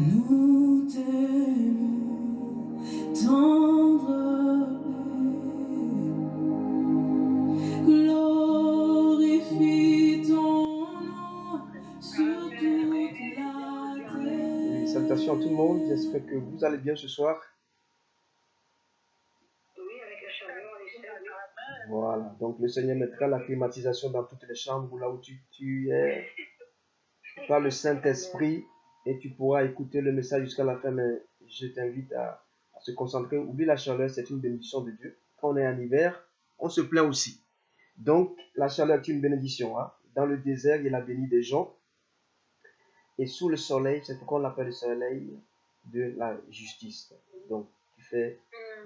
Nous t'aimons, tendre Père, glorifie ton nom sur toute la terre. Salutations à tout le monde, j'espère que vous allez bien ce soir. Voilà, donc le Seigneur mettra la climatisation dans toutes les chambres là où tu es, par le Saint-Esprit, et tu pourras écouter le message jusqu'à la fin, mais je t'invite à se concentrer. Oublie la chaleur, c'est une bénédiction de Dieu. Quand on est en hiver, on se plaint aussi. Donc, la chaleur est une bénédiction. Hein. Dans le désert, il a béni des gens. Et sous le soleil, c'est pourquoi on l'appelle le soleil de la justice. Donc, tu fais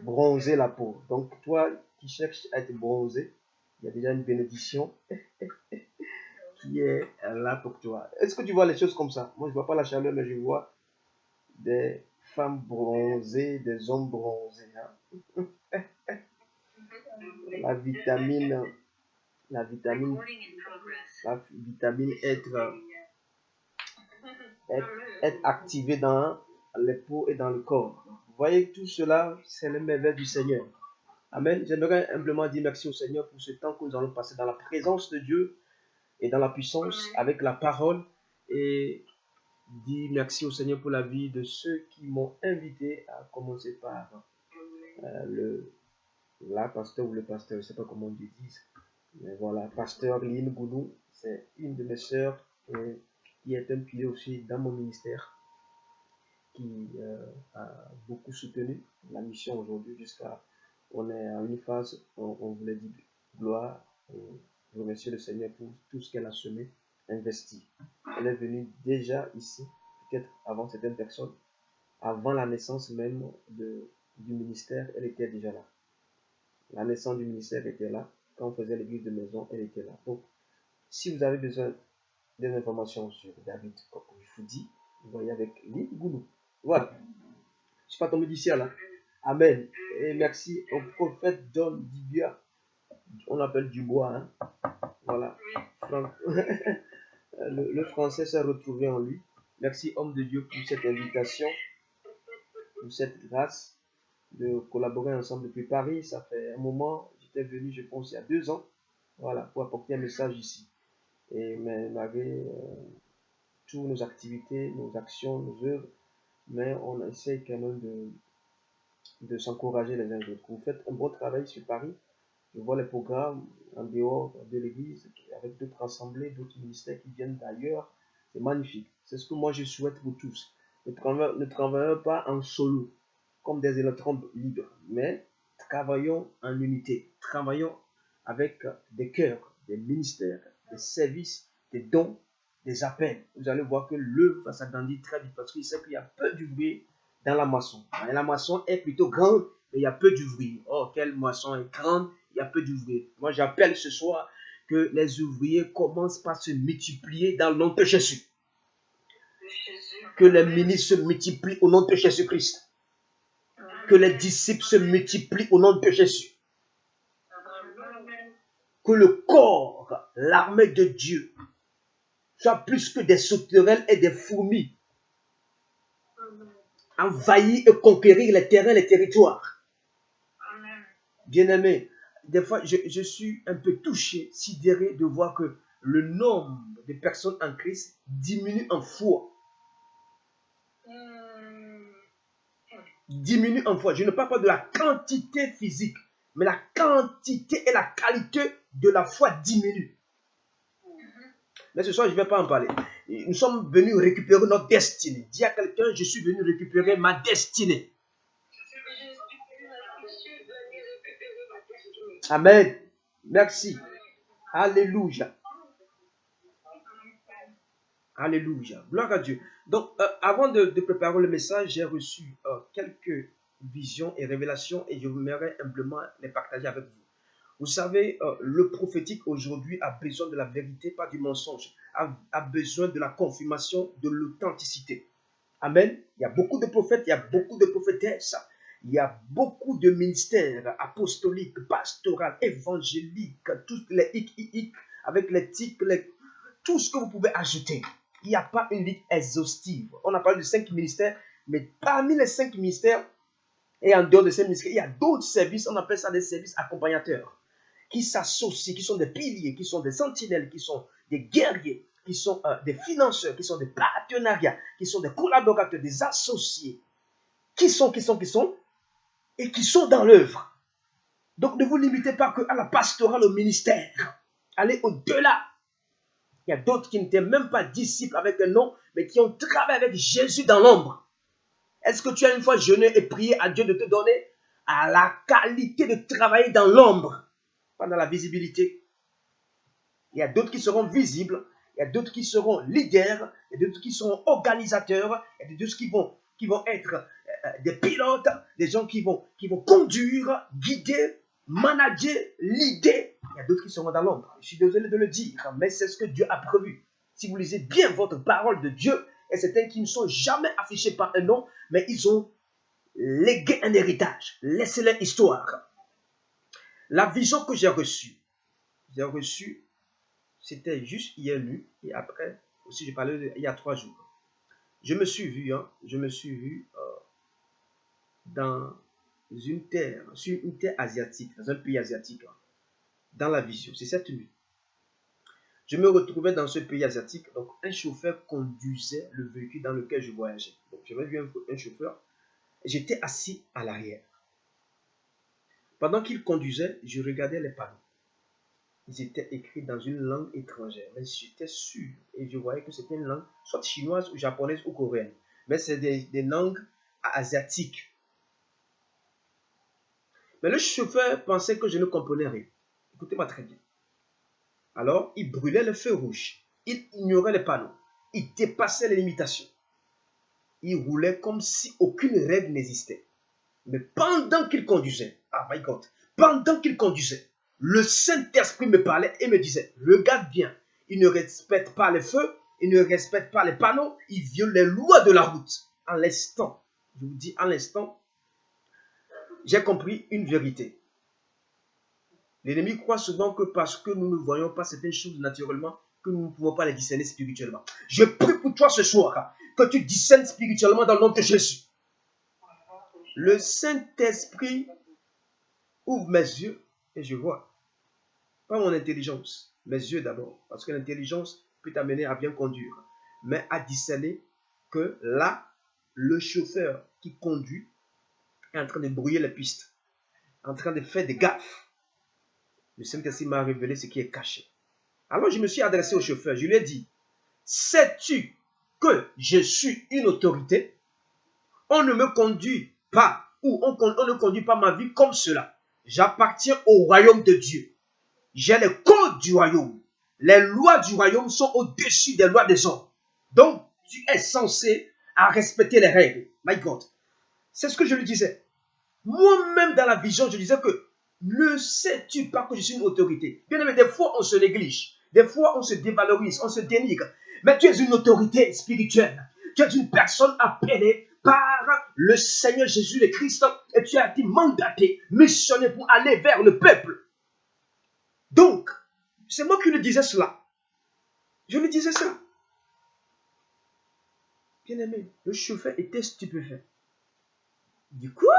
bronzer la peau. Donc, toi qui cherches à être bronzé, il y a déjà une bénédiction qui est là pour toi. Est-ce que tu vois les choses comme ça? Moi, je ne vois pas la chaleur, mais je vois des femmes bronzées, des hommes bronzés. Hein? La vitamine être activée dans les peaux et dans le corps. Vous voyez, tout cela, c'est le merveille du Seigneur. Amen. J'aimerais humblement dire merci au Seigneur pour ce temps que nous allons passer dans la présence de Dieu et dans la puissance avec la parole, et dire merci au Seigneur pour la vie de ceux qui m'ont invité, à commencer par la pasteur ou le pasteur, je ne sais pas comment on dit, mais voilà, pasteur Lynn Gounou, c'est une de mes sœurs qui est un pilier aussi dans mon ministère, qui a beaucoup soutenu la mission aujourd'hui jusqu'à on est à une phase où on voulait dire gloire et remercier le Seigneur pour tout ce qu'elle a semé, investi. Elle est venue déjà ici, peut-être avant certaines personnes, avant la naissance même du ministère, elle était déjà là. La naissance du ministère était là. Quand on faisait l'église de maison, elle était là. Donc, si vous avez besoin des informations sur David, comme je vous dis, vous voyez avec Lynn Gounou. Voilà. Je ne suis pas tombé du ciel. Hein. Amen. Et merci au prophète John Dibia. On l'appelle Dubois. Hein. Voilà. Le français s'est retrouvé en lui. Merci, homme de Dieu, pour cette invitation, pour cette grâce de collaborer ensemble depuis Paris. Ça fait un moment. J'étais venu, je pense, il y a 2 ans. Voilà, pour apporter un message ici. Et malgré toutes nos activités, nos actions, nos œuvres, mais on essaie quand même de s'encourager les uns les autres. Vous faites un bon travail sur Paris. Je vois les programmes en dehors de l'église, avec d'autres assemblées, d'autres ministères qui viennent d'ailleurs. C'est magnifique. C'est ce que moi je souhaite pour tous. Ne travaillons pas en solo, comme des électrons libres, mais travaillons en unité. Travaillons avec des cœurs, des ministères, des services, des dons, des appels. Vous allez voir que l'œuvre va s'agrandir très vite parce qu'il sait qu'il y a peu d'ouvriers dans la moisson. Et la moisson est plutôt grande, mais il y a peu d'ouvriers. Oh, quelle moisson est grande, il y a peu d'ouvriers. Moi, j'appelle ce soir que les ouvriers commencent par se multiplier dans le nom de Jésus. Que les ministres se multiplient au nom de Jésus-Christ. Que les disciples se multiplient au nom de Jésus. Que le corps, l'armée de Dieu, soit plus que des sauterelles et des fourmis. Envahir et conquérir les terrains, les territoires. Bien-aimés, des fois, je suis un peu touché, sidéré de voir que le nombre de personnes en Christ diminue en fois. Diminue en fois. Je ne parle pas de la quantité physique, mais la quantité et la qualité de la foi diminue. Mais ce soir, je ne vais pas en parler. Nous sommes venus récupérer notre destinée. Dis à quelqu'un, je suis venu récupérer ma destinée. Amen. Merci. Alléluia. Alléluia. Gloire à Dieu. Donc, avant de préparer le message, j'ai reçu quelques visions et révélations et je voudrais humblement les partager avec vous. Vous savez, le prophétique aujourd'hui a besoin de la vérité, pas du mensonge. A besoin de la confirmation, de l'authenticité. Amen. Il y a beaucoup de prophètes, il y a beaucoup de prophétesses. Il y a beaucoup de ministères apostoliques, pastoraux, évangéliques, toutes les hic, avec les tics, tout ce que vous pouvez ajouter. Il n'y a pas une liste exhaustive. On a parlé de 5 ministères, mais parmi les 5 ministères, et en dehors de ces ministères, il y a d'autres services, on appelle ça des services accompagnateurs, qui s'associent, qui sont des piliers, qui sont des sentinelles, qui sont des guerriers, qui sont des financeurs, qui sont des partenariats, qui sont des collaborateurs, des associés, qui sont, et qui sont dans l'œuvre. Donc ne vous limitez pas à la pastorale, au ministère. Allez au-delà. Il y a d'autres qui n'étaient même pas disciples avec un nom, mais qui ont travaillé avec Jésus dans l'ombre. Est-ce que tu as une fois jeûné et prié à Dieu de te donner à la qualité de travailler dans l'ombre, pas dans la visibilité? Il y a d'autres qui seront visibles, il y a d'autres qui seront leaders, il y a d'autres qui seront organisateurs, il y a d'autres qui vont être des pilotes, des gens qui vont conduire, guider, manager, leader. Il y a d'autres qui seront dans l'ombre. Je suis désolé de le dire, mais c'est ce que Dieu a prévu. Si vous lisez bien votre parole de Dieu, et certains qui ne sont jamais affichés par un nom, mais ils ont légué un héritage. Laissez-leur histoire. La vision que j'ai reçue, c'était juste hier nuit, et après, aussi j'ai parlé il y a 3 jours. Je me suis vu dans une terre, sur une terre asiatique, dans un pays asiatique, dans la vision. C'est cette nuit. Je me retrouvais dans ce pays asiatique, donc un chauffeur conduisait le véhicule dans lequel je voyageais. Donc j'avais vu un chauffeur, j'étais assis à l'arrière. Pendant qu'il conduisait, je regardais les panneaux. Ils étaient écrits dans une langue étrangère, mais j'étais sûr et je voyais que c'était une langue soit chinoise ou japonaise ou coréenne. Mais c'est des langues asiatiques. Mais le chauffeur pensait que je ne comprenais rien. Écoutez-moi très bien. Alors, il brûlait le feu rouge. Il ignorait les panneaux. Il dépassait les limitations. Il roulait comme si aucune règle n'existait. Mais pendant qu'il conduisait, ah my God, pendant qu'il conduisait, le Saint-Esprit me parlait et me disait, regarde bien, il ne respecte pas les feux, il ne respecte pas les panneaux, il viole les lois de la route. En l'instant, je vous dis, en l'instant, j'ai compris une vérité. L'ennemi croit souvent que parce que nous ne voyons pas certaines choses naturellement, que nous ne pouvons pas les discerner spirituellement. Je prie pour toi ce soir, que tu discernes spirituellement dans le nom de Jésus. Le Saint-Esprit ouvre mes yeux et je vois. Pas mon intelligence, mes yeux d'abord. Parce que l'intelligence peut t'amener à bien conduire. Mais à discerner que là, le chauffeur qui conduit est en train de brouiller les pistes. En train de faire des gaffes. Le Saint-Esprit m'a révélé ce qui est caché. Alors je me suis adressé au chauffeur. Je lui ai dit, sais-tu que je suis une autorité? On ne me conduit pas ou on ne conduit pas ma vie comme cela. J'appartiens au royaume de Dieu. J'ai les codes du royaume. Les lois du royaume sont au-dessus des lois des hommes. Donc, tu es censé à respecter les règles. My God. C'est ce que je lui disais. Moi-même, dans la vision, je disais que ne sais-tu pas que je suis une autorité? Bien aimé, des fois, on se néglige. Des fois, on se dévalorise, on se dénigre. Mais tu es une autorité spirituelle. Tu es une personne appelée par le Seigneur Jésus le Christ. Et tu as été mandaté, missionné pour aller vers le peuple. Donc, c'est moi qui lui disais cela. Je lui disais ça. Bien aimé, le chauffeur était stupéfait. Du quoi?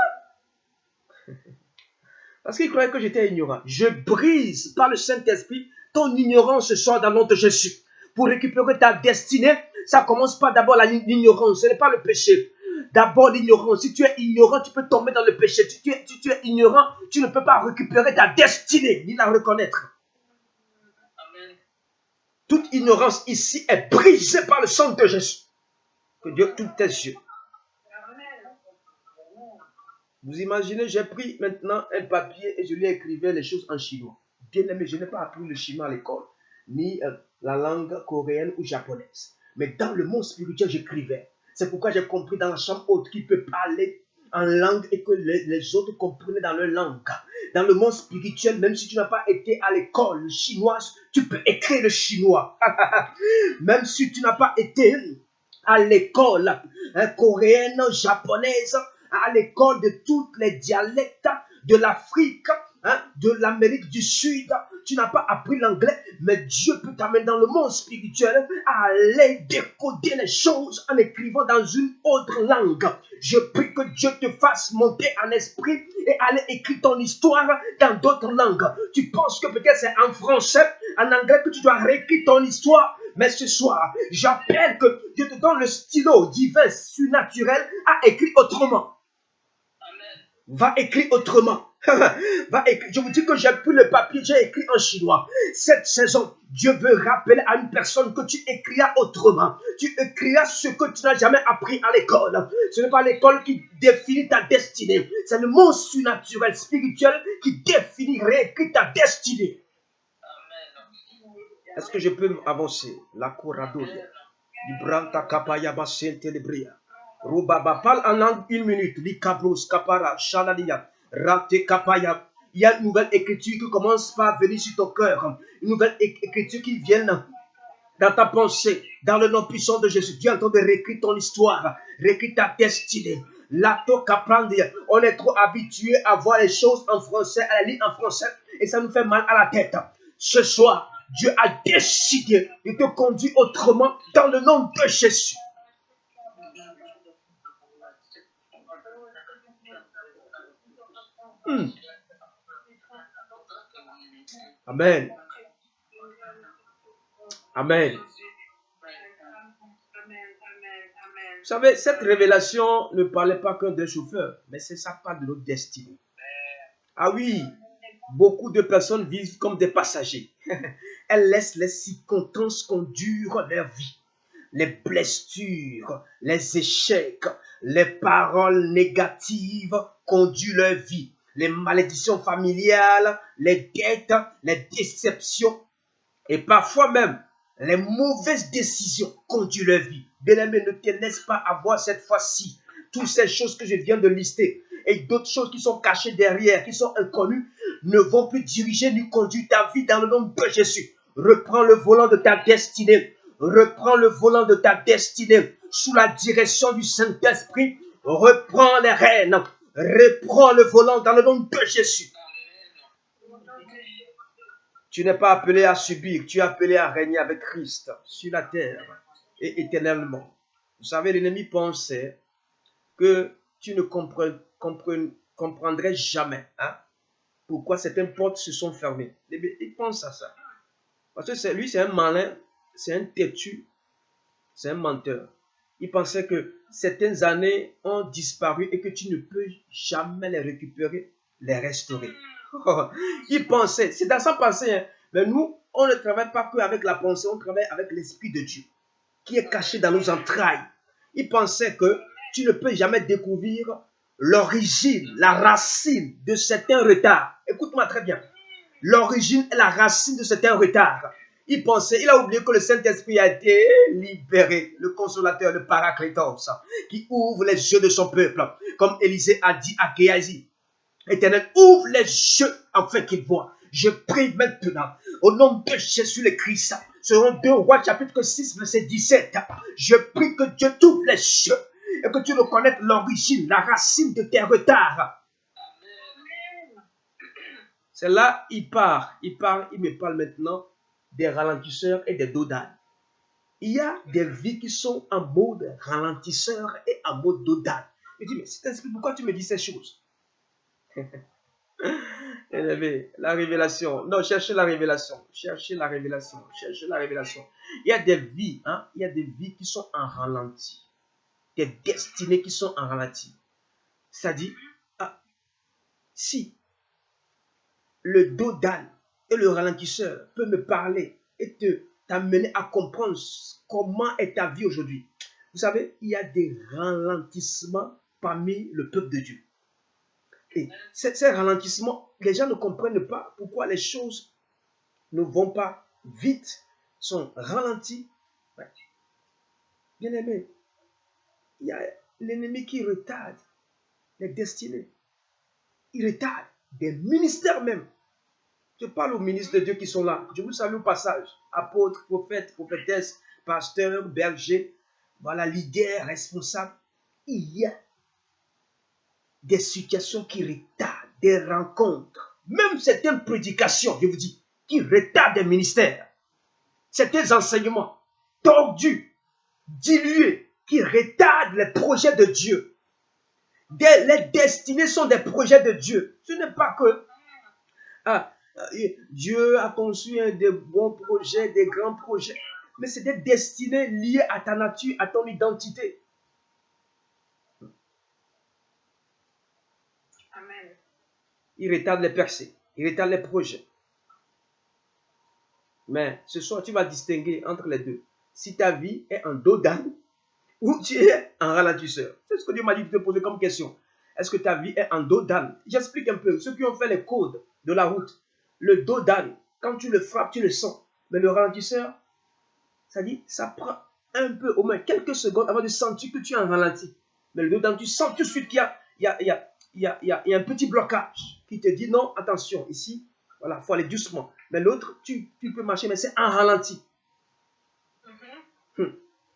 Parce qu'il croyait que j'étais ignorant. Je brise par le Saint-Esprit ton ignorance ce soir dans le nom de Jésus. Pour récupérer ta destinée, ça commence pas d'abord l'ignorance. Ce n'est pas le péché. D'abord l'ignorance. Si tu es ignorant, tu peux tomber dans le péché. Si tu es ignorant, tu ne peux pas récupérer ta destinée, ni la reconnaître. Amen. Toute ignorance ici est brisée par le sang de Jésus. Que Dieu ouvre tes yeux. Vous imaginez, j'ai pris maintenant un papier et je lui écrivais les choses en chinois. Bien aimé, je n'ai pas appris le chinois à l'école, ni la langue coréenne ou japonaise. Mais dans le monde spirituel, j'écrivais. C'est pourquoi j'ai compris dans la chambre haute qu'il peut parler en langue et que les autres comprenaient dans leur langue. Dans le monde spirituel, même si tu n'as pas été à l'école chinoise, tu peux écrire le chinois. Même si tu n'as pas été à l'école coréenne, japonaise, à l'école de tous les dialectes de l'Afrique de l'Amérique du Sud, tu n'as pas appris l'anglais, mais Dieu peut t'amener dans le monde spirituel à aller décoder les choses en écrivant dans une autre langue. Je prie que Dieu te fasse monter en esprit et aller écrire ton histoire dans d'autres langues. Tu penses que peut-être c'est en français, en anglais que tu dois réécrire ton histoire, mais ce soir, j'appelle que Dieu te donne le stylo divin, surnaturel à écrire autrement. Va écrire autrement. Va écrire. Je vous dis que j'ai pris le papier, j'ai écrit en chinois. Cette saison, Dieu veut rappeler à une personne que tu écriras autrement. Tu écriras ce que tu n'as jamais appris à l'école. Ce n'est pas l'école qui définit ta destinée. C'est le monde surnaturel, spirituel qui définit, réécrit ta destinée. Est-ce que je peux avancer? La Coradolia. Libranta kapaya basente libria. Rubaba parle en langue 1 minute. Likabros kapara shaladia. Rate kapaya. Il y a une nouvelle écriture qui commence par venir sur ton cœur. Une nouvelle écriture qui vient dans ta pensée. Dans le nom puissant de Jésus. Dieu est en train de réécrire ton histoire. Réécrire ta destinée. Lato kaprandia. On est trop habitué à voir les choses en français, à la lire en français. Et ça nous fait mal à la tête. Ce soir, Dieu a décidé de te conduire autrement dans le nom de Jésus. Amen. Amen. Vous savez, cette révélation ne parlait pas que d'un chauffeur, mais c'est ça parle de notre destinée. Ah oui, beaucoup de personnes vivent comme des passagers. Elles laissent les circonstances conduire leur vie. Les blessures, les échecs, les paroles négatives conduisent leur vie. Les malédictions familiales, les dettes, les déceptions et parfois même les mauvaises décisions conduisent leur vie. Bien-aimé, ne te laisse pas avoir cette fois-ci toutes ces choses que je viens de lister et d'autres choses qui sont cachées derrière, qui sont inconnues, ne vont plus diriger ni conduire ta vie dans le nom de Jésus. Reprends le volant de ta destinée. Reprends le volant de ta destinée sous la direction du Saint-Esprit. Reprends les rênes. Reprends le volant dans le nom de Jésus. Tu n'es pas appelé à subir, tu es appelé à régner avec Christ sur la terre et éternellement. Vous savez, l'ennemi pensait que tu ne comprendrais jamais pourquoi certaines portes se sont fermées. Il pense à ça. Parce que lui, c'est un malin, c'est un têtu, c'est un menteur. Il pensait que certaines années ont disparu et que tu ne peux jamais les récupérer, les restaurer. Il pensait, c'est dans sa pensée, mais nous, on ne travaille pas qu'avec la pensée, on travaille avec l'Esprit de Dieu qui est caché dans nos entrailles. Il pensait que tu ne peux jamais découvrir l'origine, la racine de certains retards. Écoute-moi très bien. L'origine et la racine de certains retards. Il pensait, il a oublié que le Saint-Esprit a été libéré, le consolateur, le paraclétos, qui ouvre les yeux de son peuple, comme Élisée a dit à Géasi. Éternel, ouvre les yeux afin qu'il voit. Je prie maintenant, au nom de Jésus le Christ, selon 2 Rois chapitre 6, verset 17, je prie que Dieu t'ouvre les yeux et que tu reconnaisses l'origine, la racine de tes retards. C'est là, il me parle maintenant des ralentisseurs et des dos d'âne. Il y a des vies qui sont en mode ralentisseur et en mode dos d'âne. Il dit, mais Saint-Esprit, pourquoi tu me dis ces choses? La révélation. Non, cherchez la révélation. Cherchez la révélation. Cherchez la révélation. Il y a des vies, il y a des vies qui sont en ralenti. Des destinées qui sont en ralenti. C'est-à-dire, si le dos d'âne et le ralentisseur peut me parler et t'amener à comprendre comment est ta vie aujourd'hui. Vous savez, il y a des ralentissements parmi le peuple de Dieu. Et ces ralentissements, les gens ne comprennent pas pourquoi les choses ne vont pas vite, sont ralenties. Ouais. Bien aimé, il y a l'ennemi qui retarde les destinées. Il retarde des ministères même. Je parle aux ministres de Dieu qui sont là. Je vous salue au passage. Apôtres, prophètes, prophétesses, pasteurs, bergers, voilà, leaders, responsables. Il y a des situations qui retardent, des rencontres même certaines prédications, je vous dis, qui retardent des ministères, certains enseignements tordus, dilués, qui retardent les projets de Dieu. Les destinées sont des projets de Dieu. Ce n'est pas que Dieu a conçu des bons projets, des grands projets, mais c'est des destinées liées à ta nature, à ton identité. Amen. Il retarde les percées, il retarde les projets. Mais ce soir, tu vas distinguer entre les deux. Si ta vie est en dos d'âne ou tu es en ralentisseur. C'est ce que Dieu m'a dit de te poser comme question. Est-ce que ta vie est en dos d'âne? J'explique un peu. Ceux qui ont fait les codes de la route, le dos d'âne, quand tu le frappes, tu le sens. Mais le ralentisseur, ça dit, ça prend un peu, au moins quelques secondes avant de sentir que tu es en ralenti. Mais le dos d'âne, tu sens tout de suite qu'il y a un petit blocage qui te dit non, attention, ici, voilà, il faut aller doucement. Mais l'autre, tu peux marcher, mais c'est en ralenti.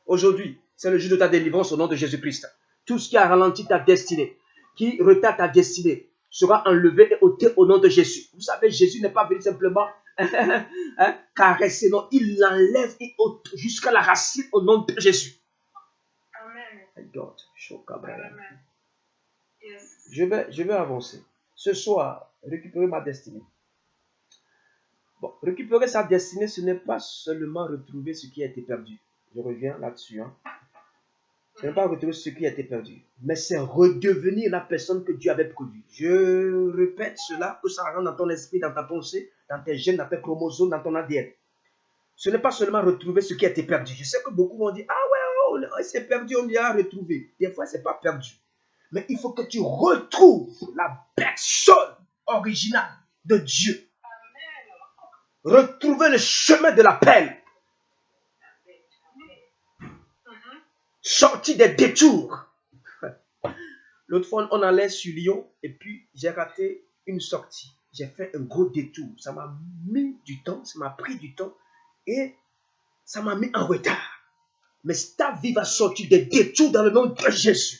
Aujourd'hui, c'est le jour de ta délivrance au nom de Jésus-Christ. Tout ce qui a ralenti ta destinée, qui retarde ta destinée, sera enlevé et ôté au nom de Jésus. Vous savez, Jésus n'est pas venu simplement caresser, non, il l'enlève et ôte jusqu'à la racine au nom de Jésus. Amen. Amen. Yes. Je vais avancer. Ce soir, récupérer ma destinée. Bon, récupérer sa destinée, ce n'est pas seulement retrouver ce qui a été perdu. Je reviens là-dessus. Ce n'est pas retrouver ce qui a été perdu, mais c'est redevenir la personne que Dieu avait prévue. Je répète cela, que ça rentre dans ton esprit, dans ta pensée, dans tes gènes, dans tes chromosomes, dans ton ADN. Ce n'est pas seulement retrouver ce qui a été perdu. Je sais que beaucoup vont dire, ah ouais, c'est perdu, on y a retrouvé. Des fois, ce n'est pas perdu. Mais il faut que tu retrouves la personne originale de Dieu. Retrouver le chemin de l'appel. Sortir des détours. L'autre fois, on allait sur Lyon et puis j'ai raté une sortie. J'ai fait un gros détour. Ça m'a mis du temps, ça m'a pris du temps et ça m'a mis en retard. Mais ta vie va sortir des détours dans le nom de Jésus.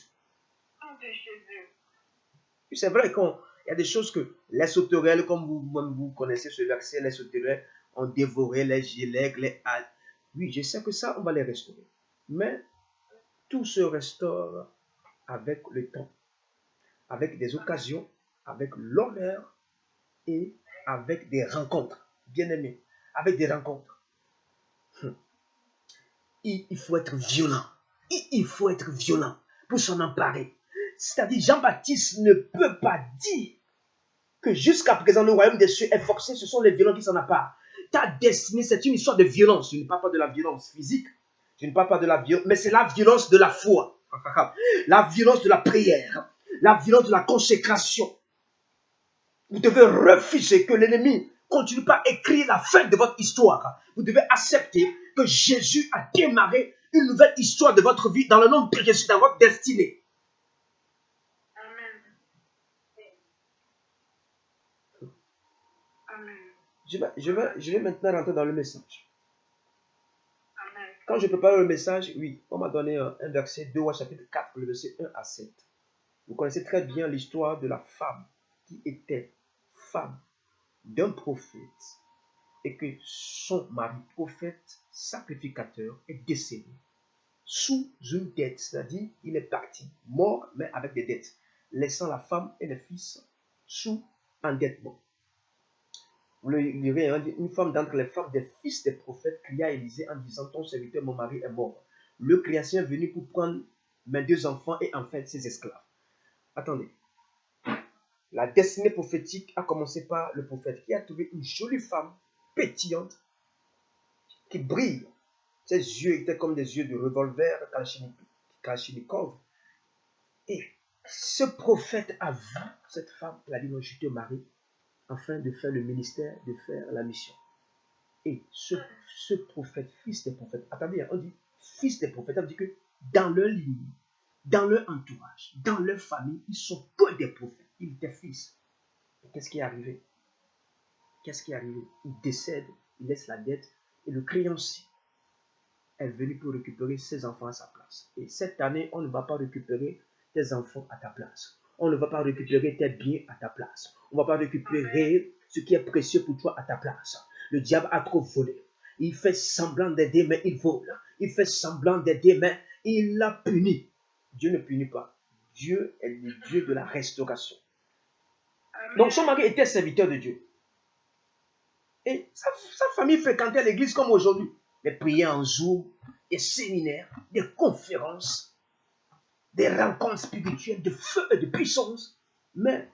C'est vrai qu'il y a des choses que les sauterelles, comme vous connaissez ce verset, les sauterelles ont dévoré les gilets, les algues. Oui, je sais que ça, on va les restaurer. Mais tout se restaure avec le temps, avec des occasions, avec l'honneur et avec des rencontres. Bien aimé, avec des rencontres. Il faut être violent. Il faut être violent pour s'en emparer. C'est-à-dire, Jean-Baptiste ne peut pas dire que jusqu'à présent, le royaume des cieux est forcé. Ce sont les violents qui s'en emparent. Ta destinée, c'est une histoire de violence. Je ne parle pas de la violence physique. Je ne parle pas de la violence, mais c'est la violence de la foi. La violence de la prière. La violence de la consécration. Vous devez refuser que l'ennemi continue pas à écrire la fin de votre histoire. Vous devez accepter que Jésus a démarré une nouvelle histoire de votre vie dans le nom de Jésus, dans votre destinée. Je vais maintenant rentrer dans le message. Quand je prépare le message, oui, on m'a donné un verset 2 Rois chapitre 4, le verset 1 à 7. Vous connaissez très bien l'histoire de la femme qui était femme d'un prophète et que son mari, prophète, sacrificateur, est décédé sous une dette, c'est-à-dire il est parti, mort, mais avec des dettes, laissant la femme et le fils sous endettement. Vous le lirez, une femme d'entre les femmes des fils des prophètes cria à Élisée en disant, ton serviteur, mon mari est mort. Le créancier est venu pour prendre mes 2 enfants et en fait ses esclaves. Attendez. La destinée prophétique a commencé par le prophète qui a trouvé une jolie femme pétillante qui brille. Ses yeux étaient comme des yeux de revolver Kalachnikov. Et ce prophète a vu cette femme. Il a dit, non, je te marie afin de faire le ministère, de faire la mission. Et ce prophète, fils des prophètes, attendez, on dit fils des prophètes, ça veut dire que dans leur ligne, dans leur entourage, dans leur famille, ils sont que des prophètes. Ils étaient fils. Et qu'est-ce qui est arrivé? Qu'est-ce qui est arrivé? Il décède, il laisse la dette, et le créancier est venu pour récupérer ses enfants à sa place. Et cette année, on ne va pas récupérer tes enfants à ta place. On ne va pas récupérer tes biens à ta place. On ne va pas récupérer ce qui est précieux pour toi à ta place. Le diable a trop volé. Il fait semblant d'aider, mais il vole. Il fait semblant d'aider, mais il l'a puni. Dieu ne punit pas. Dieu est le Dieu de la restauration. Donc son mari était serviteur de Dieu. Et sa famille fréquentait l'église comme aujourd'hui. Des prières en Zoom, des séminaires, des conférences, des rencontres spirituelles de feu et de puissance. Mais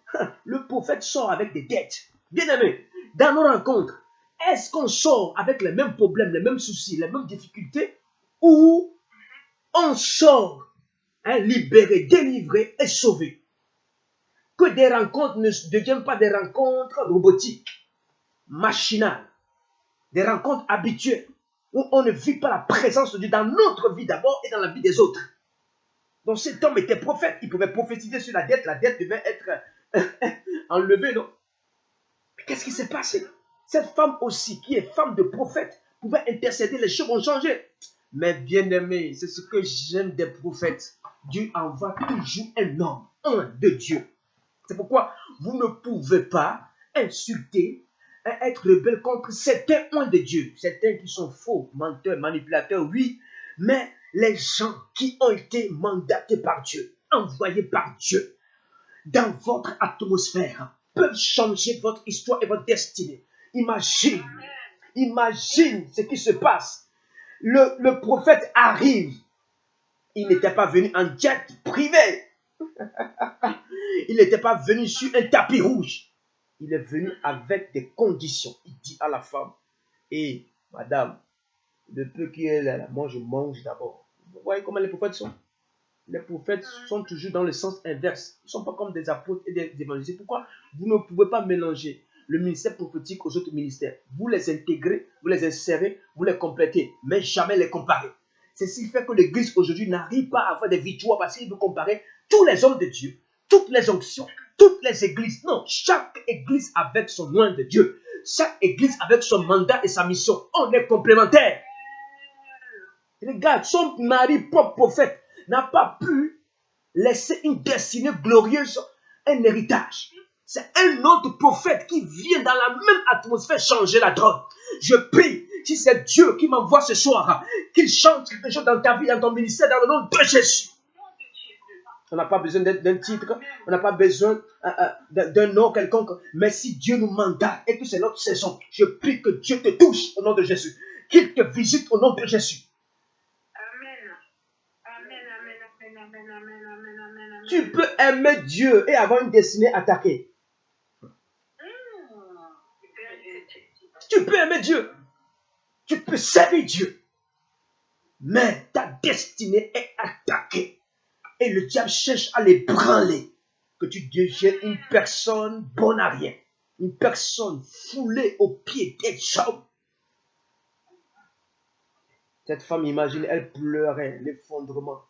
le prophète sort avec des dettes. Bien aimé, dans nos rencontres, est-ce qu'on sort avec les mêmes problèmes, les mêmes soucis, les mêmes difficultés, ou on sort libéré, délivré et sauvé? Que des rencontres ne deviennent pas des rencontres robotiques, machinales, des rencontres habituelles, où on ne vit pas la présence de Dieu dans notre vie d'abord et dans la vie des autres. Donc cet homme était prophète, il pouvait prophétiser sur la dette devait être enlevée, non? Mais qu'est-ce qui s'est passé? Cette femme aussi, qui est femme de prophète, pouvait intercéder, les choses ont changé. Mais bien aimé, c'est ce que j'aime des prophètes. Dieu envoie toujours un homme, un de Dieu. C'est pourquoi vous ne pouvez pas insulter, être rebelle contre certains hommes de Dieu. Certains qui sont faux, menteurs, manipulateurs, oui. Mais les gens qui ont été mandatés par Dieu, envoyés par Dieu, dans votre atmosphère, peuvent changer votre histoire et votre destinée. Imagine ce qui se passe. Le prophète arrive. Il n'était pas venu en jet privé. Il n'était pas venu sur un tapis rouge. Il est venu avec des conditions. Il dit à la femme, hé, madame, le peu qui est là, moi je mange d'abord. Vous voyez comment les prophètes sont? Les prophètes sont toujours dans le sens inverse. Ils ne sont pas comme des apôtres et des évangélistes. Pourquoi vous ne pouvez pas mélanger le ministère prophétique aux autres ministères? Vous les intégrez, vous les insérez, vous les complétez, mais jamais les comparer. C'est ce qui fait que l'église aujourd'hui n'arrive pas à avoir des victoires parce qu'il veut comparer tous les hommes de Dieu, toutes les onctions, toutes les églises. Non, chaque église avec son nom de Dieu, chaque église avec son mandat et sa mission. On est complémentaires. Regarde, son mari, propre prophète, n'a pas pu laisser une destinée glorieuse, un héritage. C'est un autre prophète qui vient dans la même atmosphère changer la donne. Je prie, si c'est Dieu qui m'envoie ce soir, qu'il change quelque chose dans ta vie, dans ton ministère, dans le nom de Jésus. On n'a pas besoin d'un titre, on n'a pas besoin d'un nom quelconque. Mais si Dieu nous mandate et que c'est notre saison, je prie que Dieu te touche au nom de Jésus. Qu'il te visite au nom de Jésus. Tu peux aimer Dieu et avoir une destinée attaquée. Tu peux aimer Dieu. Tu peux servir Dieu. Mais ta destinée est attaquée. Et le diable cherche à l'ébranler. Que tu deviennes une personne bonne à rien. Une personne foulée aux pieds des hommes. Cette femme, imagine, elle pleurait l'effondrement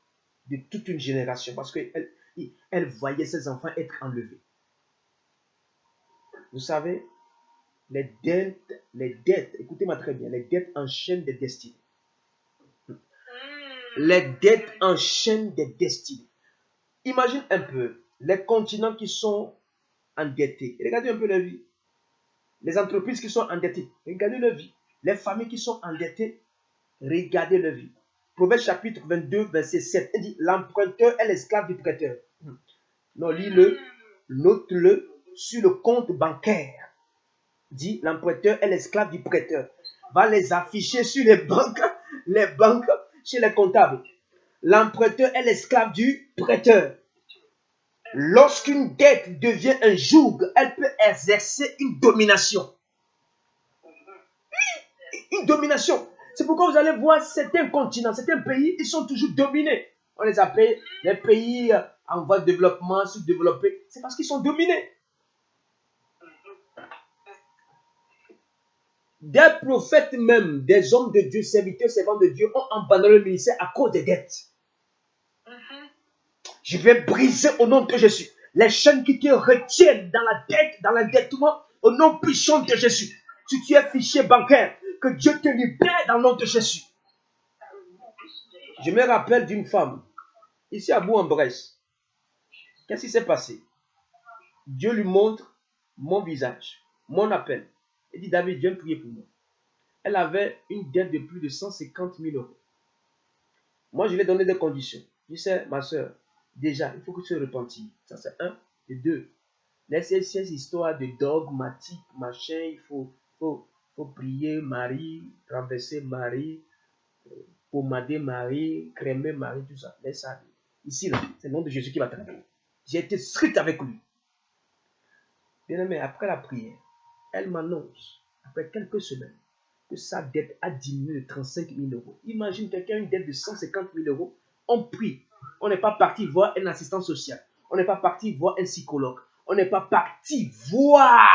de toute une génération. Parce qu'elle voyait ses enfants être enlevés. Vous savez, les dettes, écoutez-moi très bien, les dettes enchaînent des destinées. Les dettes enchaînent des destinées. Imagine un peu les continents qui sont endettés. Regardez un peu leur vie. Les entreprises qui sont endettées. Regardez leur vie. Les familles qui sont endettées. Regardez leur vie. Proverbe chapitre 22, verset 7. Il dit, l'emprunteur est l'esclave du prêteur. Non, lis-le. Note-le sur le compte bancaire. Dit, l'emprunteur est l'esclave du prêteur. Va les afficher sur les banques, chez les comptables. L'emprunteur est l'esclave du prêteur. Lorsqu'une dette devient un joug, elle peut exercer une domination. Oui, une domination. C'est pourquoi vous allez voir certains continents, certains pays, ils sont toujours dominés. On les appelle les pays en voie de développement, sous-développés. C'est parce qu'ils sont dominés. Des prophètes même, des hommes de Dieu, serviteurs, servants de Dieu, ont abandonné le ministère à cause des dettes. Je vais briser au nom de Jésus les chaînes qui te retiennent dans la dette, dans l'endettement, au nom puissant de Jésus. Si tu es fichier bancaire, que Dieu te libère dans le nom de Jésus. Je me rappelle d'une femme, ici à Bourg-en-Bresse. Qu'est-ce qui s'est passé? Dieu lui montre mon visage, mon appel. Il dit, David, viens prier pour moi. Elle avait une dette de plus de 150 000 euros. Moi, je lui ai donné des conditions. Je sais, ma soeur, déjà, il faut que tu te repentis. Ça, c'est un. Et deux, laissez ces histoires de dogmatique, machin, il faut prier Marie, renverser Marie, pommader Marie, crémer Marie, tout ça. Laisse ça. Ici, là, c'est le nom de Jésus qui va travailler. J'ai été strict avec lui. Bien aimé, après la prière, elle m'annonce, après quelques semaines, que sa dette a diminué de 35 000 euros. Imagine quelqu'un a une dette de 150 000 euros. On prie. On n'est pas parti voir un assistant social. On n'est pas parti voir un psychologue. On n'est pas parti voir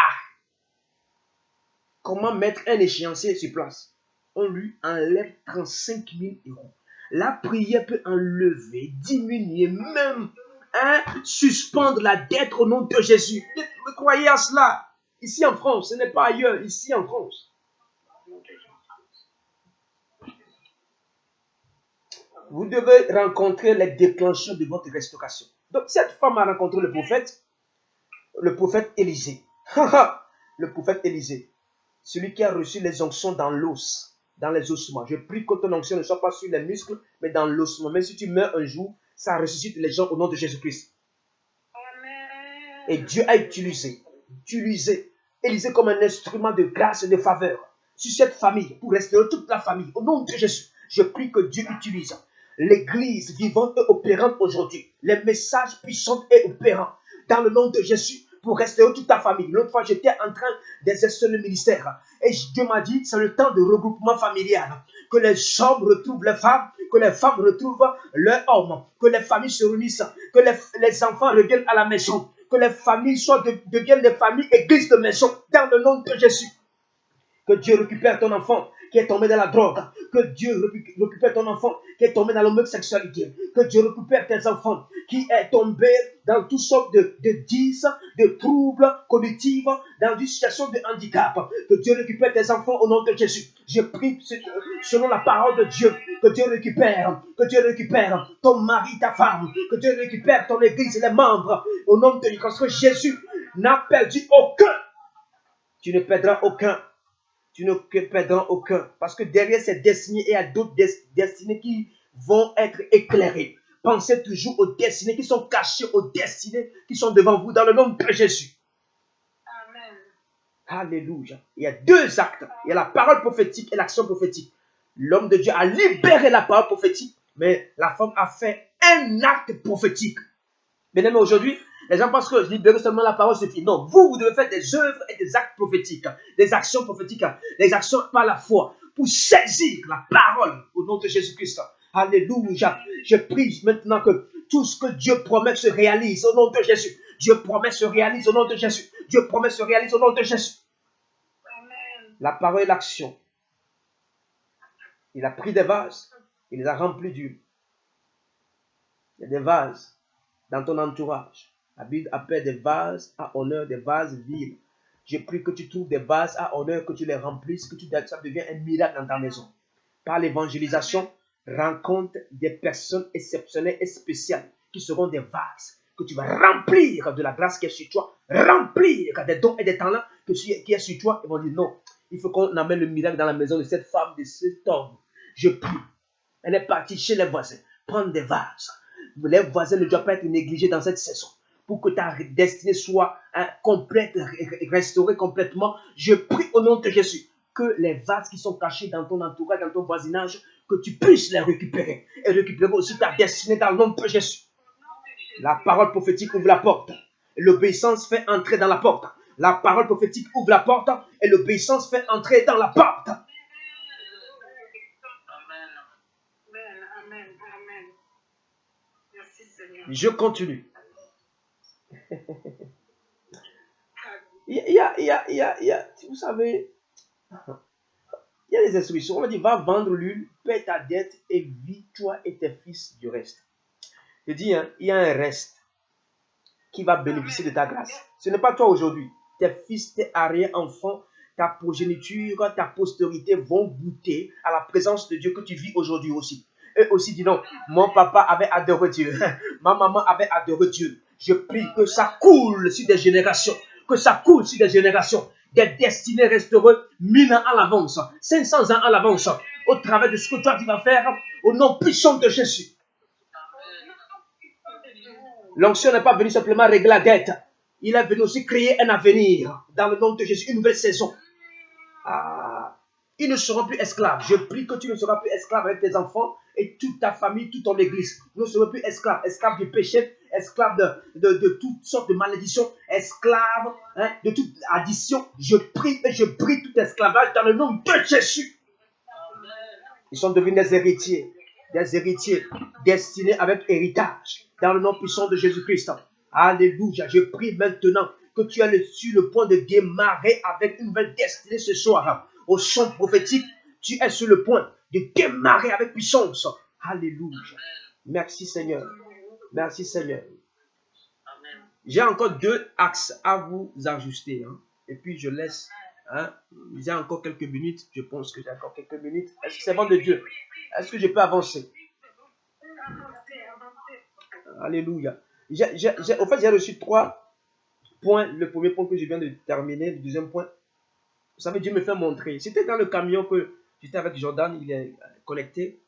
comment mettre un échéancier sur place. On lui enlève 35 000 euros. La prière peut enlever, diminuer, même suspendre la dette au nom de Jésus. Vous croyez à cela? Ici en France, ce n'est pas ailleurs, ici en France. Vous devez rencontrer les déclencheurs de votre restauration. Donc cette femme a rencontré le prophète Élisée. Le prophète Élisée, celui qui a reçu les onctions dans l'os, dans les ossements. Je prie que ton onction ne soit pas sur les muscles, mais dans l'ossement. Même si tu meurs un jour, ça ressuscite les gens au nom de Jésus-Christ. Et Dieu a utilisé Élisée comme un instrument de grâce et de faveur sur cette famille, pour restaurer toute la famille. Au nom de Jésus, je prie que Dieu utilise l'église vivante et opérante aujourd'hui, les messages puissants et opérants, dans le nom de Jésus, pour restaurer toute ta famille. L'autre fois, j'étais en train d'exercer le ministère, et Dieu m'a dit, c'est le temps de regroupement familial, que les hommes retrouvent les femmes, que les femmes retrouvent leurs hommes, que les familles se réunissent, que les enfants reviennent à la maison, que les familles deviennent des familles églises de maison, dans le nom de Jésus. Que Dieu récupère ton enfant qui est tombé dans la drogue. Que Dieu récupère ton enfant qui est tombé dans l'homosexualité. Que Dieu récupère tes enfants qui est tombé dans toutes sortes de vices, de troubles cognitifs, dans une situation de handicap. Que Dieu récupère tes enfants au nom de Jésus. Je prie selon la parole de Dieu. Que Dieu récupère ton mari, ta femme. Que Dieu récupère ton église et les membres au nom de Jésus. Parce que Jésus n'a perdu aucun. Tu ne perdras aucun. Tu ne perdras aucun. Parce que derrière ces destinées, il y a d'autres destinées qui vont être éclairées. Pensez toujours aux destinées qui sont cachées, aux destinées qui sont devant vous dans le nom de Jésus. Amen. Alléluia. Il y a deux actes. Il y a la parole prophétique et l'action prophétique. L'homme de Dieu a libéré la parole prophétique, mais la femme a fait un acte prophétique. Bien aimé, aujourd'hui, les gens pensent que libérer seulement la parole suffit. Non, vous devez faire des œuvres et des actes prophétiques, des actions prophétiques, des actions par la foi, pour saisir la parole au nom de Jésus-Christ. Alléluia. Je prie maintenant que tout ce que Dieu promet se réalise au nom de Jésus. Dieu promet se réalise au nom de Jésus. Dieu promet se réalise au nom de Jésus. Amen. La parole et l'action. Il a pris des vases, il les a remplis d'huile. Il y a des vases dans ton entourage. La Bible appelle des vases à honneur, des vases vides. Je prie que tu trouves des vases à honneur, que tu les remplisses, que ça devienne un miracle dans ta maison. Par l'évangélisation, rencontre des personnes exceptionnelles et spéciales qui seront des vases que tu vas remplir de la grâce qui est sur toi, remplir des dons et des talents qui est sur toi. Ils vont dire non, il faut qu'on amène le miracle dans la maison de cette femme, de cet homme. Je prie. Elle est partie chez les voisins, prendre des vases. Les voisins ne doivent pas être négligés dans cette saison. Pour que ta destinée soit complète, restaurée complètement, je prie au nom de Jésus que les vases qui sont cachés dans ton entourage, dans ton voisinage, que tu puisses les récupérer. Et récupérer aussi ta destinée dans le nom de Jésus. La parole prophétique ouvre la porte. Et l'obéissance fait entrer dans la porte. La parole prophétique ouvre la porte. Et l'obéissance fait entrer dans la porte. Amen. Merci Seigneur. Je continue. Vous savez, il y a des instructions. On m'a dit, va vendre l'huile, paie ta dette et vis toi et tes fils du reste. Je dis, il y a un reste qui va bénéficier de ta grâce. Ce n'est pas toi aujourd'hui. Tes fils, tes arrière-enfants, ta progéniture, ta postérité vont goûter à la présence de Dieu que tu vis aujourd'hui aussi. Eux aussi disent non, mon papa avait adoré Dieu, ma maman avait adoré Dieu. Je prie que ça coule sur des générations. Que ça coule sur des générations. Des destinées resteront 1000 ans à l'avance, 500 ans à l'avance, au travers de ce que toi tu vas faire, au nom puissant de Jésus. L'onction n'est pas venue simplement régler la dette. Il est venu aussi créer un avenir dans le nom de Jésus, une nouvelle saison. Ils ne seront plus esclaves. Je prie que tu ne seras plus esclave avec tes enfants et toute ta famille, toute ton église. Nous ne serons plus esclaves. Esclaves du péché, esclaves de toutes sortes de malédictions, esclaves de toute addition. Je prie et je brise tout esclavage dans le nom de Jésus. Ils sont devenus des héritiers destinés avec héritage dans le nom puissant de Jésus-Christ. Alléluia. Je prie maintenant que tu es sur le point de démarrer avec une nouvelle destinée ce soir. Au son prophétique, tu es sur le point de démarrer avec puissance. Alléluia. Merci Seigneur. Merci Seigneur. J'ai encore 2 axes à vous ajuster. Et puis je laisse. J'ai encore quelques minutes. Je pense que j'ai encore quelques minutes. Est-ce que c'est bon de Dieu? Est-ce que je peux avancer? Alléluia. Au fait, j'ai reçu 3 points. Le premier point que je viens de terminer. Le deuxième point. Vous savez, Dieu me fait montrer. C'était dans le camion que j'étais avec Jordan. Il est connecté.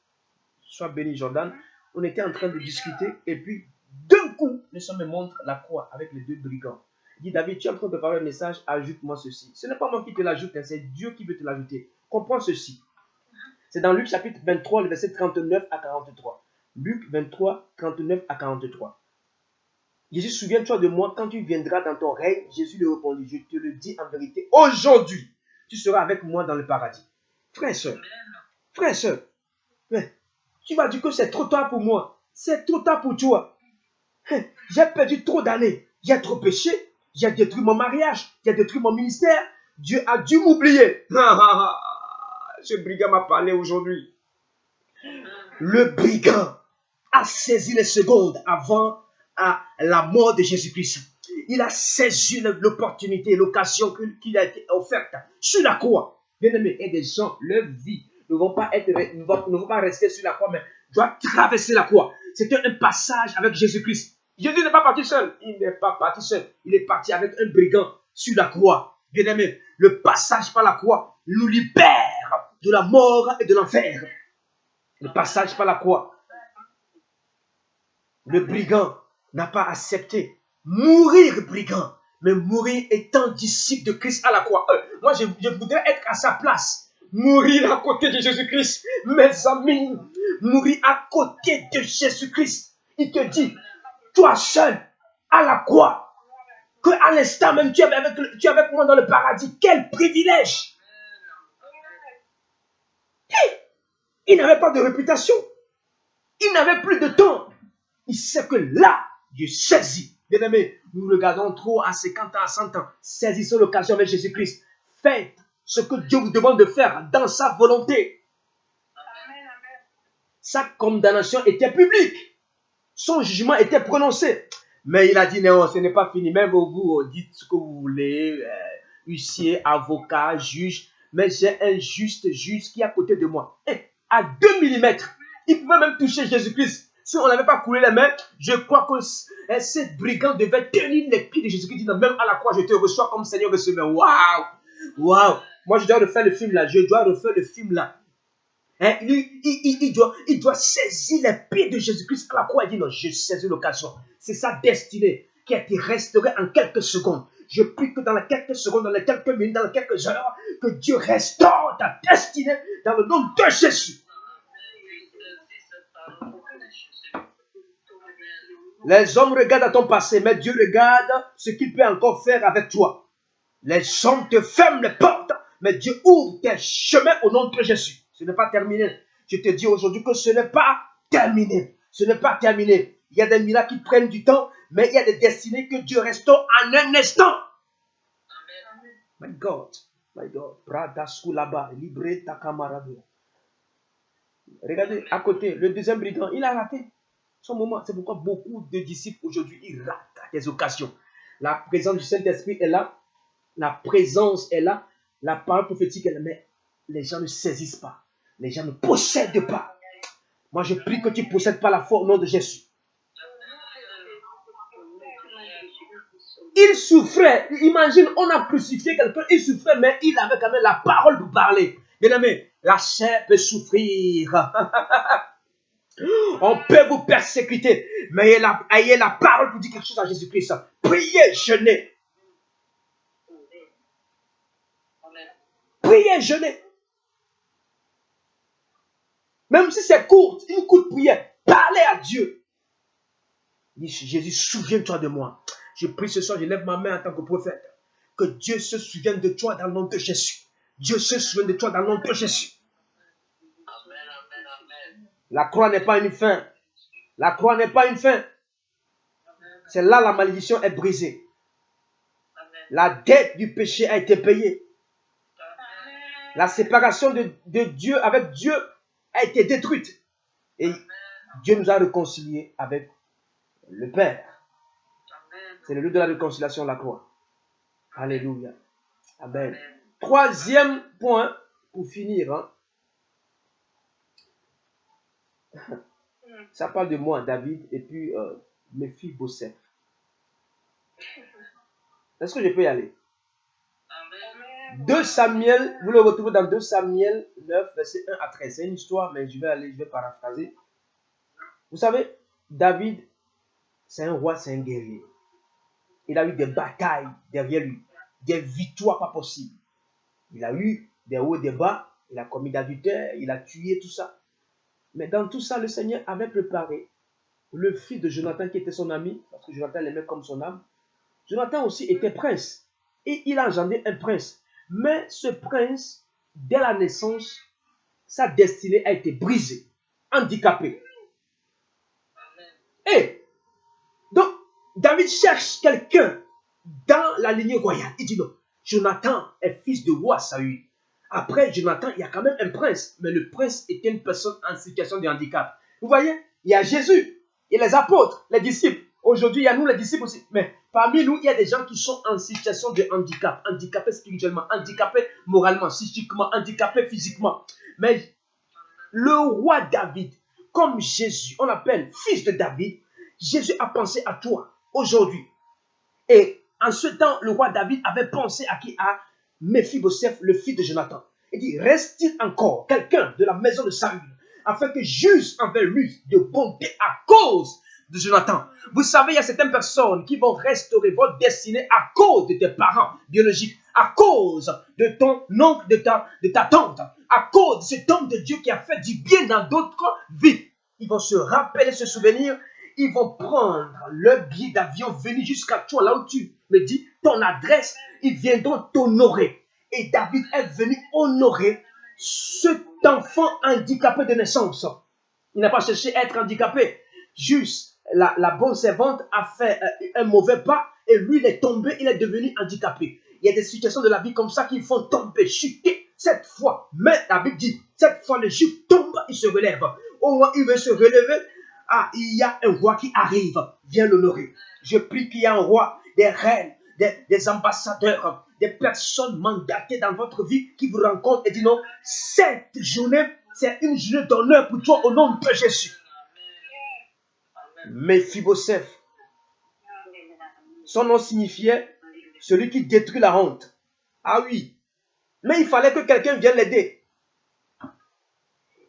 Sois béni Jordan. On était en train de discuter. Et puis, d'un coup, le Seigneur me montre la croix avec les 2 brigands. Il dit, David, tu es en train de préparer un message. Ajoute-moi ceci. Ce n'est pas moi qui te l'ajoute. C'est Dieu qui veut te l'ajouter. Comprends ceci. C'est dans Luc chapitre 23, le verset 39 à 43. Luc 23, 39 à 43. Jésus, souviens-toi de moi quand tu viendras dans ton règne. Jésus lui répondit, je te le dis en vérité, aujourd'hui, tu seras avec moi dans le paradis. Frère et soeur, tu vas dire que c'est trop tard pour moi. C'est trop tard pour toi. J'ai perdu trop d'années. J'ai trop péché. J'ai détruit mon mariage. J'ai détruit mon ministère. Dieu a dû m'oublier. Ce brigand m'a parlé aujourd'hui. Le brigand a saisi les secondes avant la mort de Jésus-Christ. Il a saisi l'opportunité, l'occasion qu'il a été offerte sur la croix. Bien aimé, et des gens, leur vie ne vont pas rester sur la croix, mais doivent traverser la croix. C'était un passage avec Jésus-Christ. Jésus n'est pas parti seul. Il n'est pas parti seul. Il est parti avec un brigand sur la croix. Bien aimé, le passage par la croix nous libère de la mort et de l'enfer. Le passage par la croix. Le brigand n'a pas accepté mourir brigand, mais mourir étant disciple de Christ à la croix. Moi, je voudrais être à sa place. Mourir à côté de Jésus-Christ. Mes amis, mourir à côté de Jésus-Christ. Il te dit, toi seul, à la croix, qu'à l'instant même, tu es avec moi dans le paradis. Quel privilège! Il n'avait pas de réputation. Il n'avait plus de temps. Il sait que là, Dieu saisit. Bien aimé, nous regardons trop à 50 ans, à 100 ans. Saisissons l'occasion avec Jésus-Christ. Faites ce que Dieu vous demande de faire dans sa volonté. Sa condamnation était publique. Son jugement était prononcé. Mais il a dit non, ce n'est pas fini. Même vous dites ce que vous voulez, huissier, avocat, juge. Mais j'ai un juste juge qui est à côté de moi. À 2 mm, il pouvait même toucher Jésus-Christ. Si on n'avait pas coulé les mains, je crois que ces brigands devaient tenir les pieds de Jésus-Christ. Disant, même à la croix, je te reçois comme Seigneur receveur. Waouh! Waouh! Moi, je dois refaire le film là. Il doit saisir les pieds de Jésus-Christ à la croix. Il dit non, je saisis l'occasion. C'est sa destinée qui a été restaurée en quelques secondes. Je prie que dans les quelques secondes, dans les quelques minutes, dans les quelques heures, que Dieu restaure ta destinée dans le nom de Jésus. Les hommes regardent à ton passé, mais Dieu regarde ce qu'il peut encore faire avec toi. Les hommes te ferment les portes, mais Dieu ouvre tes chemins au nom de Jésus. Ce n'est pas terminé. Je te dis aujourd'hui que ce n'est pas terminé. Ce n'est pas terminé. Il y a des miracles qui prennent du temps, mais il y a des destinées que Dieu restaure en un instant. My God. Regardez à côté, le deuxième brigand, il a raté son moment. C'est pourquoi beaucoup de disciples aujourd'hui, ils ratent des occasions. La présence du Saint-Esprit est là. La présence est là. La parole prophétique est là. Mais les gens ne saisissent pas. Les gens ne possèdent pas. Moi, je prie que tu ne possèdes pas la foi au nom de Jésus. Il souffrait. Imagine, on a crucifié quelqu'un, il souffrait, mais il avait quand même la parole pour parler. Bien aimé, la chair peut souffrir. On peut vous persécuter, mais ayez la parole pour dire quelque chose à Jésus-Christ. Priez, jeûnez. Priez, jeûnez. Même si c'est court, une courte prière, parlez à Dieu. Dit Jésus, souviens-toi de moi. Je prie ce soir, je lève ma main en tant que prophète. Que Dieu se souvienne de toi dans le nom de Jésus. Dieu se souvient de toi dans le nom de Jésus. La croix n'est pas une fin. La croix n'est pas une fin. C'est là la malédiction est brisée. La dette du péché a été payée. La séparation de Dieu avec Dieu a été détruite. Et Dieu nous a réconciliés avec le Père. C'est le lieu de la réconciliation, la croix. Alléluia. Amen. Troisième point, pour finir. Hein. Ça parle de moi, David, et puis Méphibosheth. Est-ce que je peux y aller? 2 Samuel, vous le retrouvez dans 2 Samuel 9, verset 1 à 13. C'est une histoire, mais je vais paraphraser. Vous savez, David, c'est un roi, c'est un guerrier. Il a eu des batailles derrière lui, des victoires pas possibles. Il a eu des hauts et des bas, il a commis d'adultère, il a tué, tout ça. Mais dans tout ça, le Seigneur avait préparé le fils de Jonathan qui était son ami, parce que Jonathan l'aimait comme son âme. Jonathan aussi était prince, et il a engendré un prince. Mais ce prince, dès la naissance, sa destinée a été brisée, handicapée. Et donc, David cherche quelqu'un dans la lignée royale. Il dit non, Jonathan est fils de roi Saül. Après Jonathan, il y a quand même un prince, mais le prince était une personne en situation de handicap. Vous voyez, il y a Jésus, il y a les apôtres, les disciples. Aujourd'hui, il y a nous les disciples aussi. Mais parmi nous, il y a des gens qui sont en situation de handicap. Handicapés spirituellement, handicapés moralement, psychiquement, handicapés physiquement. Mais le roi David, comme Jésus, on l'appelle fils de David, Jésus a pensé à toi aujourd'hui. Et en ce temps, le roi David avait pensé à qui? À Méphibosheth, le fils de Jonathan. Il dit, reste-t-il encore quelqu'un de la maison de Saül, afin que juge envers lui de bonté à cause de Jonathan. Vous savez, il y a certaines personnes qui vont restaurer votre destinée à cause de tes parents biologiques, à cause de ton oncle, de ta tante, à cause de cet homme de Dieu qui a fait du bien dans d'autres vies. Ils vont se rappeler, se souvenir. Ils vont prendre le billet d'avion, venir jusqu'à toi, là où tu me dis ton adresse. Ils viendront t'honorer. Et David est venu honorer cet enfant handicapé de naissance. Il n'a pas cherché à être handicapé. Juste, la bonne servante a fait un mauvais pas et lui, il est tombé, il est devenu handicapé. Il y a des situations de la vie comme ça qui font tomber, chuter. Cette fois, mais la Bible dit, cette fois le juif tombe, il se relève. Au moins, il veut se relever. Ah, il y a un roi qui arrive, viens l'honorer. Je prie qu'il y ait un roi, des reines, des ambassadeurs, des personnes mandatées dans votre vie qui vous rencontrent et disent non, cette journée, c'est une journée d'honneur pour toi au nom de Jésus. Méphibosheth, son nom signifiait celui qui détruit la honte. Ah oui, mais il fallait que quelqu'un vienne l'aider.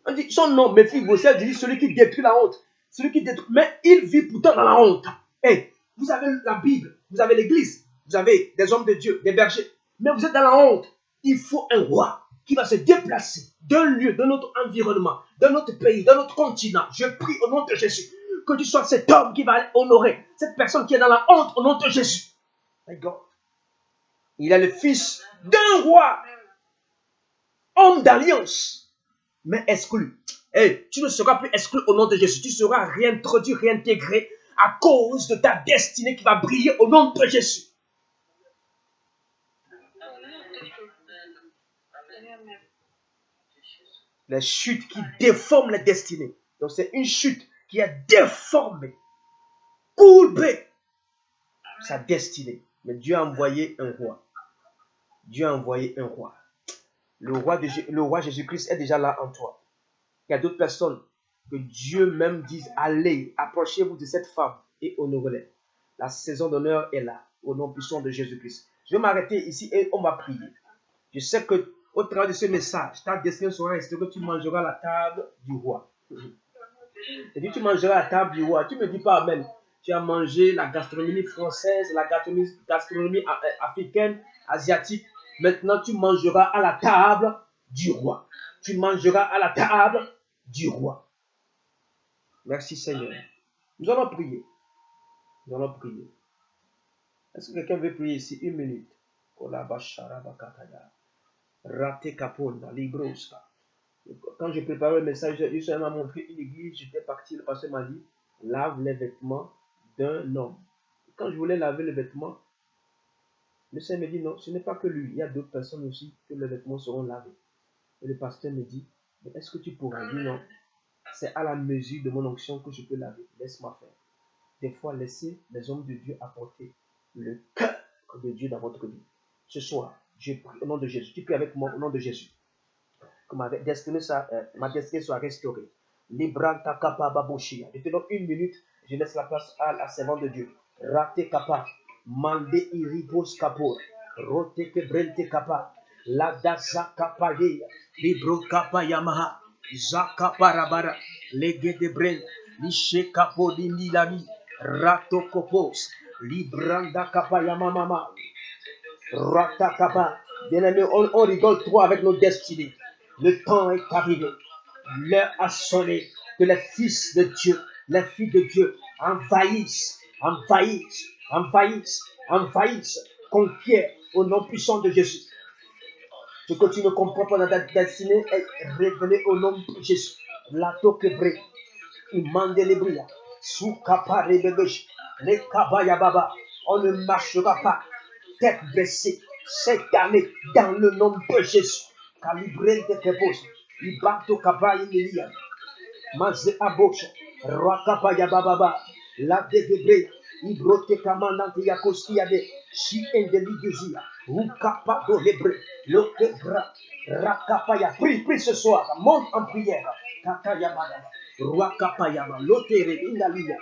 On dit son nom, Méphibosheth, dit celui qui détruit la honte. Celui qui détruit, mais il vit pourtant dans la honte. Hey, vous avez la Bible, vous avez l'église, vous avez des hommes de Dieu, des bergers, mais vous êtes dans la honte. Il faut un roi qui va se déplacer d'un lieu, de notre environnement, de notre pays, de notre continent. Je prie au nom de Jésus que tu sois cet homme qui va honorer cette personne qui est dans la honte au nom de Jésus. My God. Il est le fils d'un roi, homme d'alliance, mais exclu. Et tu ne seras plus exclu au nom de Jésus. Tu seras réintroduit, réintégré à cause de ta destinée qui va briller au nom de Jésus. Les chutes qui déforment la destinée. Donc c'est une chute qui a déformé, courbé sa destinée. Mais Dieu a envoyé un roi. Dieu a envoyé un roi. Le roi Jésus-Christ est déjà là en toi. Il y a d'autres personnes que Dieu même dit, allez, approchez-vous de cette femme et honorez-la. La saison d'honneur est là. au nom puissant de Jésus-Christ. Je vais m'arrêter ici et on va prier. Je sais que au travers de ce message, ta destinée sera restée que tu mangeras à la table du roi. Et puis tu mangeras à la table du roi. Tu ne me dis pas amen. Tu as mangé la gastronomie française, la gastronomie africaine, asiatique. Maintenant, tu mangeras à la table du roi. Tu mangeras à la table du roi. Merci Seigneur. Nous allons prier. Nous allons prier. Est-ce que quelqu'un veut prier ici? 1 minute. Raté Capone, Libroska. Quand je préparais le message, je m'a montré une église, j'étais parti, le pasteur m'a dit, lave les vêtements d'un homme. Quand je voulais laver les vêtements, le Seigneur me dit, non, ce n'est pas que lui, il y a d'autres personnes aussi que les vêtements seront lavés. Et le pasteur me dit, mais est-ce que tu pourras? Je dis non, c'est à la mesure de mon onction que je peux laver, laisse-moi faire. Des fois, laissez les hommes de Dieu apporter le cœur de Dieu dans votre vie. Ce soir, je prie au nom de Jésus, tu pries avec moi au nom de Jésus. Que ma destinée soit restaurée. Libranta kapa baboshia. Je te donne 1 minute, je laisse la place à la servante de Dieu. Rate kapa, mande iribos kapo, rote kebrente kapa, la daza kapa ye, libro kapa yamaha, zaka parabara, lege de bren, lishe kapo dindi lami, rato kopos, libranda kapa yamama, rata kapa. Bien aimé, on rigole trop avec nos destinées. Le temps est arrivé. L'heure a sonné que les fils de Dieu, les filles de Dieu envahissent, conquièrent au nom puissant de Jésus. Ce que tu ne comprends pas dans ta destinée est révélé au nom de Jésus. La toquebré, imande les brillas, sous kapare bebesh, les kabaya baba. On ne marchera pas tête baissée cette année dans le nom de Jésus. Calibré de tes bosses. Ibato kabaya milia. Maze abosha. Rakabaya bababa. La degebre. Ibrote kamanante yakostiade. Si endeligezia. Ukapa do lebre. Lokebra. Rakapaya. Prie ce soir. Monte en prière. Kakaya badaba. Rakapaya. Lotere inalia.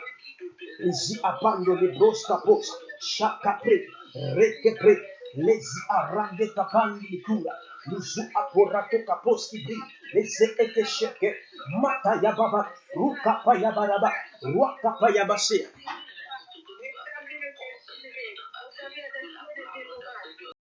Ici apando les bros capos, chacapre, rekepre, les arande tapandi cura, lusu aporato capos qui brille, les ete cheke, mata yababa, ruka payabaraba, ruaka payabase,